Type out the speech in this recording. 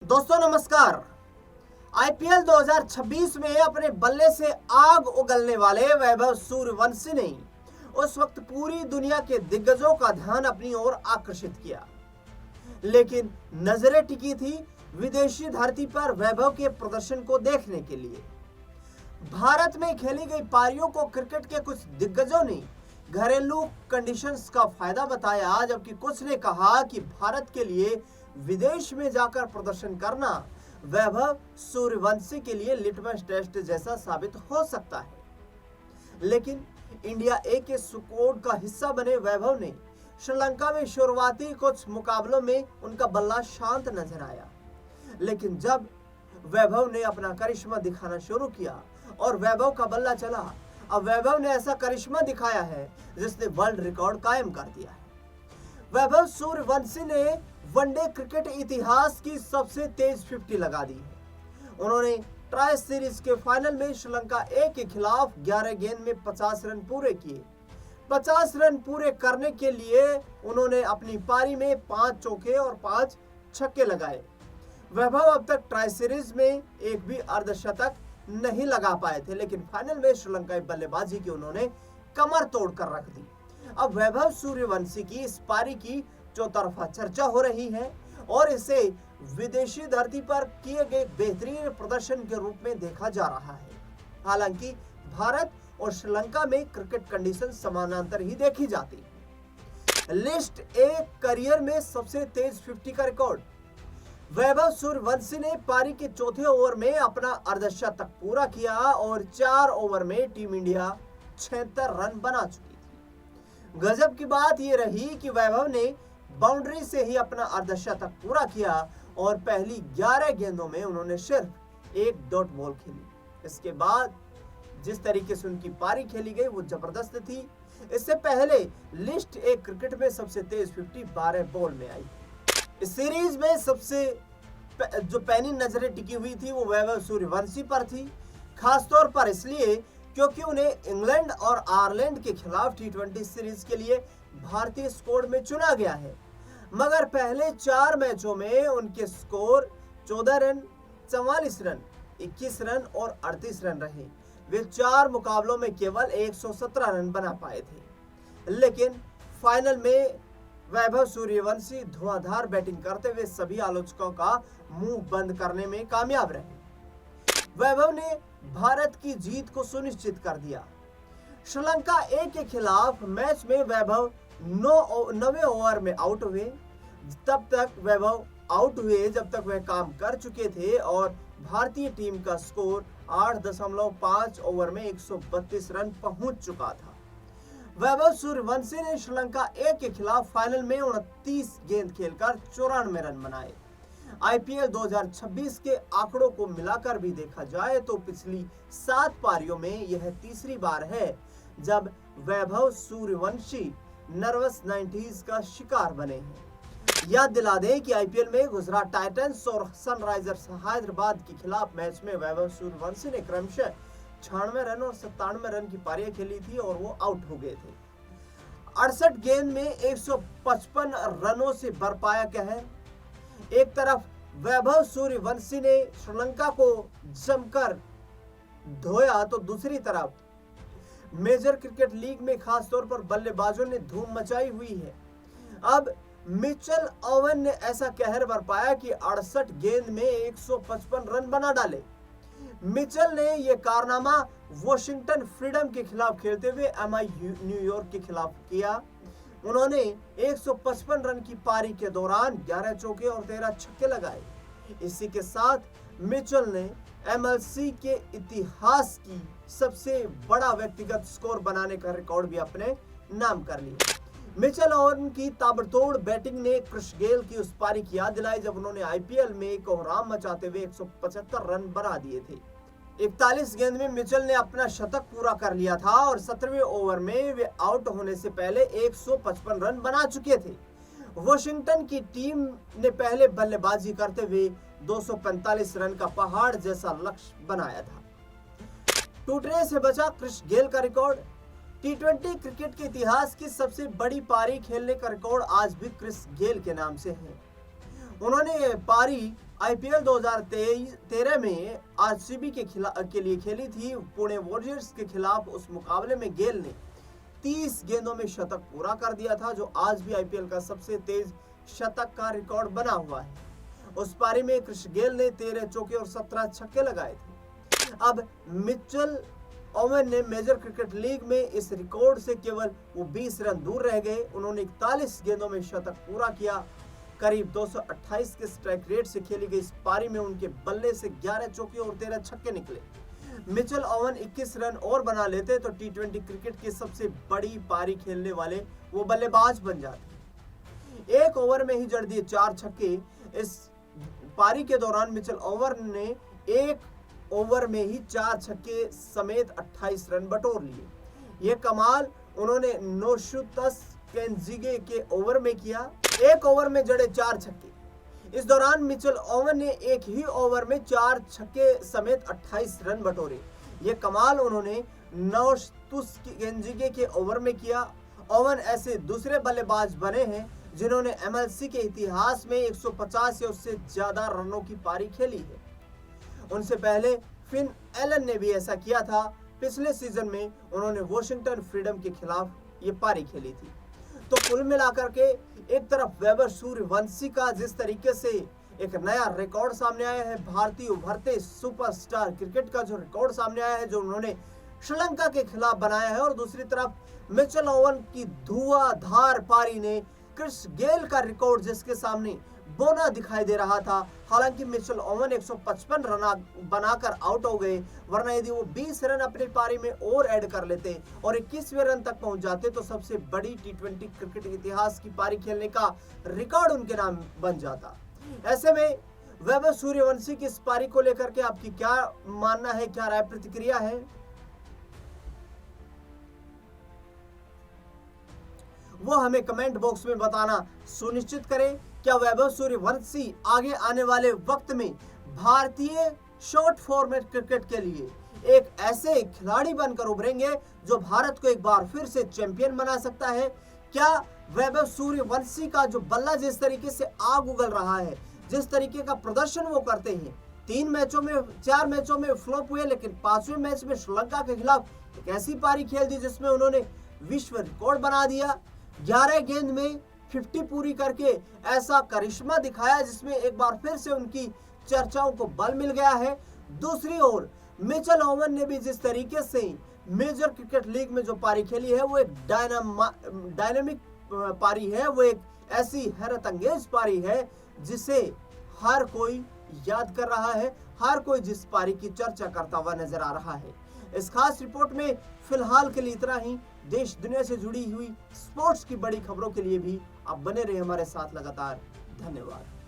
दोस्तों नमस्कार। आईपीएल 2026 में अपने बल्ले से आग उगलने वाले वैभव सूर्यवंशी ने उस वक्त पूरी दुनिया के दिग्गजों का ध्यान अपनी ओर आकर्षित किया, लेकिन नजरें टिकी थी विदेशी धरती पर वैभव के प्रदर्शन को देखने के लिए। भारत में खेली गई पारियों को क्रिकेट के कुछ दिग्गजों ने घरेलू कंडीशंस का फायदा बताया, जबकि कुछ ने कहा कि भारत के लिए विदेश में जाकर प्रदर्शन करना वैभव सूर्यवंशी के लिए लिटमस टेस्ट जैसा साबित हो सकता है। लेकिन इंडिया ए के स्क्वाड का हिस्सा बने वैभव ने श्रीलंका में शुरुआती कुछ मुकाबलों में उनका बल्ला शांत नजर आया, लेकिन जब वैभव ने अपना करिश्मा दिखाना शुरू किया और वैभव का बल्ला चला, अब वैभव ने ऐसा करिश्मा दिखाया है जिसने वर्ल्ड रिकॉर्ड कायम कर दिया है। वैभव सूर्यवंशी ने वनडे क्रिकेट इतिहास की सबसे तेज 50 लगा दी है। उन्होंने ट्राई सीरीज के फाइनल में श्रीलंका ए के खिलाफ 11 गेंद में 50 रन पूरे किए। 50 रन पूरे करने के लिए उन्होंने अपनी पारी में 5 चौके और 5 छक्के लगाए। वैभव अब तक ट्राई सीरीज में एक भी अर्धशतक नहीं लगा पाए थे, लेकिन फाइनल में श्रीलंकाई बल्लेबाजी की उन्होंने कमर तोड़ कर रख दी। अब वैभव सूर्यवंशी की इस पारी की चौतरफा चर्चा हो रही है और इसे विदेशी धरती पर किए गए बेहतरीन प्रदर्शन के रूप में देखा जा रहा है। हालांकि भारत और श्रीलंका में क्रिकेट कंडीशन समानांतर ही देखी जाती है। लिस्ट ए करियर में सबसे तेज 50 का रिकॉर्ड। वैभव सूर्यवंशी ने पारी के चौथे ओवर में अपना अर्धशतक पूरा किया और 4 ओवर में टीम इंडिया 76 रन बना चुकी थी। गजब की बात यह रही कि वैभव ने बाउंड्री से ही अपना अर्धशतक पूरा किया और पहली 11 गेंदों में उन्होंने सिर्फ एक डॉट बॉल खेली। इसके बाद जिस तरीके से उनकी पारी खेली गई वो जबरदस्त थी। इससे पहले लिस्ट ए क्रिकेट में सबसे तेज 50 12 बॉल में आई। इस सीरीज में सबसे जो पैनी नजरें टिकी हुई थी वो वैभव सूर्यवंशी पर थी, खासतौर पर इसलिए क्योंकि उन्हें इंग्लैंड और आयरलैंड के खिलाफ टी20 सीरीज के लिए भारतीय स्क्वाड में चुना गया है। मगर पहले 4 मैचों में उनके स्कोर 14 रन, 44 रन, 21 रन और 38 रन रहे। वे 4 मुकाबलों में केवल 117 रन बना पाए थे, लेकिन फाइनल में वैभव सूर्यवंशी धुआंधार बैटिंग करते हुए सभी आलोचकों का मुंह बंद करने में कामयाब रहे। वैभव ने भारत की जीत को सुनिश्चित कर दिया। श्रीलंका ए के खिलाफ मैच में वैभव 9वें ओवर में आउट हुए। तब तक वैभव आउट हुए जब तक वह काम कर चुके थे और भारतीय टीम का स्कोर 8.5 ओवर में 132 रन पहुंच चुका था। वैभव सूर्यवंशी ने श्रीलंका ए के खिलाफ फाइनल में 29 गेंद खेलकर 94 रन बनाए। आईपीएल 2026 के आंकड़ों को मिलाकर भी देखा जाए तो पिछली 7 पारियों में यह तीसरी बार है जब वैभव सूर्यवंशी नर्वस 90s का शिकार बने हैं। याद दिला दें कि आईपीएल में गुजरात टाइटंस और सनराइजर्स हैदराबाद के खिलाफ मैच में वैभव सूर्यवंशी ने क्रमशः 96 रन और 97 रन की पारियां खेली थी और वो आउट हो गए थे। 68 गेंद में 155 रनों से बरपाया कहर। एक तरफ वैभव सूर्यवंशी ने श्रीलंका को जमकर धोया तो दूसरी तरफ मेजर क्रिकेट लीग में खासतौर पर बल्लेबाजों ने धूम मचाई हुई है। अब मिचेल ओवन ने ऐसा कहर बरपाया कि 68 गेंद में 155 रन बना डाले। मिचेल ने यह कारनामा वॉशिंगटन फ्रीडम के खिलाफ खेलते हुए एमआई न्यूयॉर्क के खिलाफ किया। उन्होंने 155 रन की पारी के दौरान 11 चौके और 13 छक्के लगाए। इसी के साथ मिचेल ने एमएलसी के इतिहास की सबसे बड़ा व्यक्तिगत स्कोर बनाने का रिकॉर्ड भी अपने नाम कर लिया। मिचेल ओवन की ताबड़तोड़ बैटिंग ने क्रिस गेल की उस पारी की याद दिलाई जब उन्होंने आईपीएल में कोहराम मचाते हुए 175 रन बना दिए थे। 41 गेंद में मिचेल ने अपना शतक पूरा कर लिया था और 17वें ओवर में वे आउट होने से पहले 155 रन बना चुके थे। वॉशिंगटन की टीम ने पहले बल्लेबाजी करते हुए 245 रन का पहाड़ जैसा लक्ष्य बनाया था। टूटने से बचा क्रिस गेल का रिकॉर्ड। टी20 क्रिकेट के इतिहास की सबसे बड़ी पारी खेलने का रिकॉर्ड आज भी क्रिस गेल के नाम से है। उन्होंने पारी आईपीएल 2013 में आरसीबी के लिए खेली थी पुणे वॉरियर्स के खिलाफ। उस मुकाबले में गेल ने 30 गेंदों में शतक पूरा कर दिया था, जो आज भी आईपीएल का सबसे तेज शतक का रिकॉर्ड बना हुआ है। उस पारी में क्रिस गेल ने 13 चौके और 17 छक्के लगाए थे। अब मिचेल ओवन ने मेजर क्रिकेट लीग में इस रिकॉर्ड से केवल वो 20 रन दूर रह गए। उन्होंने 41 गेंदों में शतक पूरा किया। करीब 228 के स्ट्राइक रेट से खेली गई इस पारी में उनके बल्ले से 11 चौके और 13 छक्के निकले। मिचेल ओवन 21 रन और बना लेते तो टी20 क्रिकेट की सबसे बड़ी पारी खेलने वाले वो बल्लेबाज बन जाते। एक ओवर में ही जड़ दिए 4 छक्के। इस पारी के दौरान मिचेल ओवन ने एक ओवर में ही 4 छक्के समेत 28 रन बटोर लिए। ये कमाल उन्होंने नोशुतस केंजिगे के ओवर में किया। एक ओवर में जड़े 4 छक्के। इस दौरान मिचेल ओवन ने एक ही ओवर में 4 छक्के समेत 28 रन बटोरे। ये कमाल उन्होंने नोशुतस केंजिगे के ओवर में किया। ओवन ऐसे दूसरे बल्लेबाज बने हैं जिन्होंने एमएलसी के इतिहास में 150 या उससे ज्यादा रनों की पारी खेली है। उनसे पहले फिन एलन ने भी ऐसा किया था। पिछले सीजन में उन्होंने वॉशिंगटन फ्रीडम के खिलाफ ये पारी खेली थी। तो कुल मिलाकर के एक तरफ वैभव सूर्यवंशी का जिस तरीके से एक नया रिकॉर्ड सामने आया है, भारतीय उभरते सुपरस्टार क्रिकेट का जो रिकॉर्ड सामने आया है जो उन्होंने श्रीलंका के खिलाफ बनाया है, और दूसरी तरफ मिचेल ओवन की धुआंधार पारी ने क्रिस गेल का रिकॉर्ड जिसके सामने बोना दिखाई दे रहा था। हालांकि मिचेल ओवन 155 रन बनाकर आउट हो गए, वरना यदि वो 20 रन अपनी पारी में और ऐड कर लेते और 21वें रन तक पहुंच जाते तो सबसे बड़ी टी20 क्रिकेट इतिहास की पारी खेलने का रिकॉर्ड उनके नाम बन जाता। ऐसे में वैभव सूर्यवंशी की इस पारी को लेकर के आपकी क्या मानना है, क्या राय प्रतिक्रिया है, वो हमें कमेंट बॉक्स में बताना सुनिश्चित करें। क्या वैभव सूर्यवंशी आगे आने वाले वक्त में भारतीय शॉर्ट फॉर्मेट क्रिकेट के लिए एक ऐसे खिलाड़ी बनकर उभरेंगे जो भारत को एक बार फिर से चैंपियन बना सकता है? क्या वैभव सूर्यवंशी का जो बल्ला जिस तरीके से आग उगल रहा है, जिस तरीके का प्रदर्शन वो करते हैं, 4 मैचों में फ्लॉप हुए, लेकिन 5वें मैच में श्रीलंका के खिलाफ एक ऐसी पारी खेल दी जिसमें उन्होंने विश्व रिकॉर्ड बना दिया। 11 गेंद में 50 पूरी करके ऐसा करिश्मा दिखाया जिसमें एक बार फिर से उनकी चर्चाओं को बल मिल गया है। दूसरी ओर मिचेल ओवन ने भी जिस तरीके से मेजर क्रिकेट लीग में जो पारी खेली है वो एक डायनामिक पारी है, वो एक ऐसी हैरत अंगेज पारी है जिसे हर कोई याद कर रहा है, हर कोई जिस पारी की चर्चा करता हुआ नजर आ रहा है। इस खास रिपोर्ट में फिलहाल के लिए इतना ही। देश दुनिया से जुड़ी हुई स्पोर्ट्स की बड़ी खबरों के लिए भी आप बने रहे हमारे साथ लगातार। धन्यवाद।